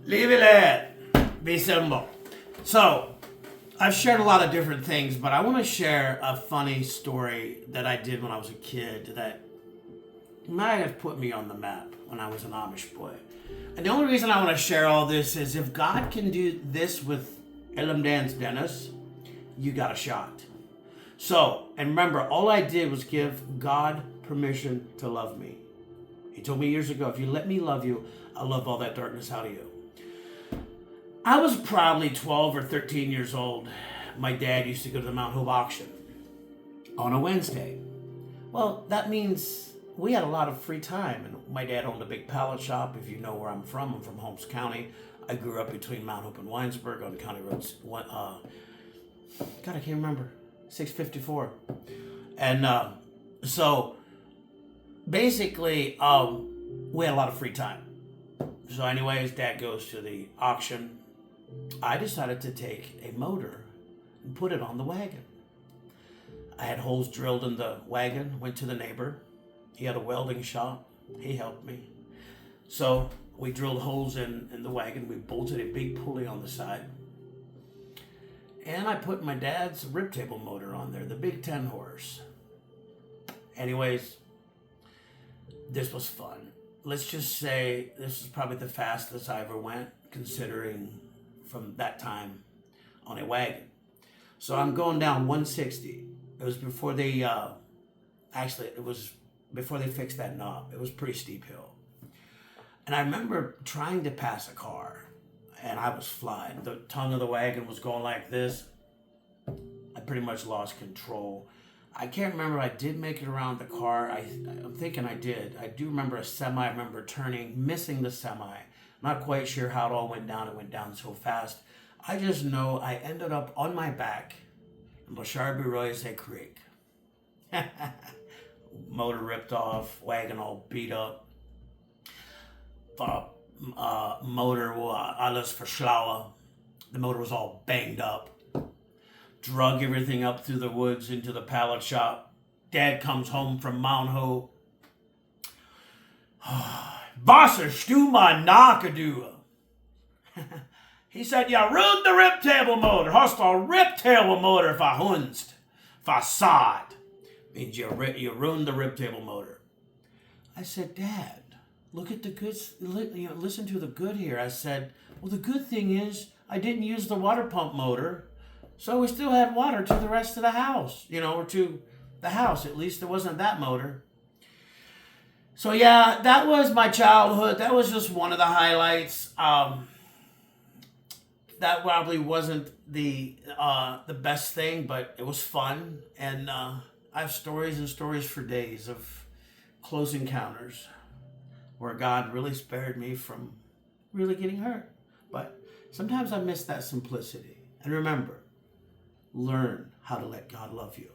Leave it at. Be simple. So, I've shared a lot of different things, but I want to share a funny story that I did when I was a kid that might have put me on the map when I was an Amish boy. And the only reason I want to share all this is if God can do this with Elam Dan's Dennis, you got a shot. So, and remember, all I did was give God permission to love me. He told me years ago, if you let me love you, I'll love all that darkness out of you. I was probably 12 or 13 years old. My dad used to go to the Mount Hope auction on a Wednesday. Well, that means we had a lot of free time. And my dad owned a big pallet shop. If you know where I'm from Holmes County. I grew up between Mount Hope and Winesburg on County Roads. God, I can't remember. 654. And so basically, we had a lot of free time. So anyways, Dad goes to the auction. I decided to take a motor and put it on the wagon. I had holes drilled in the wagon, went to the neighbor. He had a welding shop. He helped me. So we drilled holes in the wagon. We bolted a big pulley on the side. And I put my dad's rib table motor on there, the big 10 horse. Anyways, this was fun. Let's just say this is probably the fastest I ever went, considering from that time on a wagon. So I'm going down 160. It was before they, it was before they fixed that knob. It was a pretty steep hill. And I remember trying to pass a car, and I was flying. The tongue of the wagon was going like this. I pretty much lost control. I can't remember. I did make it around the car. I'm thinking I did. I do remember a semi. I remember turning, missing the semi. Not quite sure how it all went down. It went down so fast. I just know I ended up on my back in Bashar Royce Creek. Motor ripped off, wagon all beat up. Motor alles verschlauen. The motor was all banged up. Drug everything up through the woods into the pallet shop. Dad comes home from Mount Hope. Wasser stu my nakadua. He said, "You ruined the rip table motor. Hast a rip table motor verhunzt. Facade." Means you ruined the rip table motor. I said, "Dad, look at the good, listen to the good here." I said, "Well, the good thing is I didn't use the water pump motor, so we still had water to the rest of the house, or to the house. At least it wasn't that motor." So yeah, that was my childhood. That was just one of the highlights. That probably wasn't the best thing, but it was fun. And I have stories and stories for days of close encounters where God really spared me from really getting hurt. But sometimes I miss that simplicity. And remember, learn how to let God love you.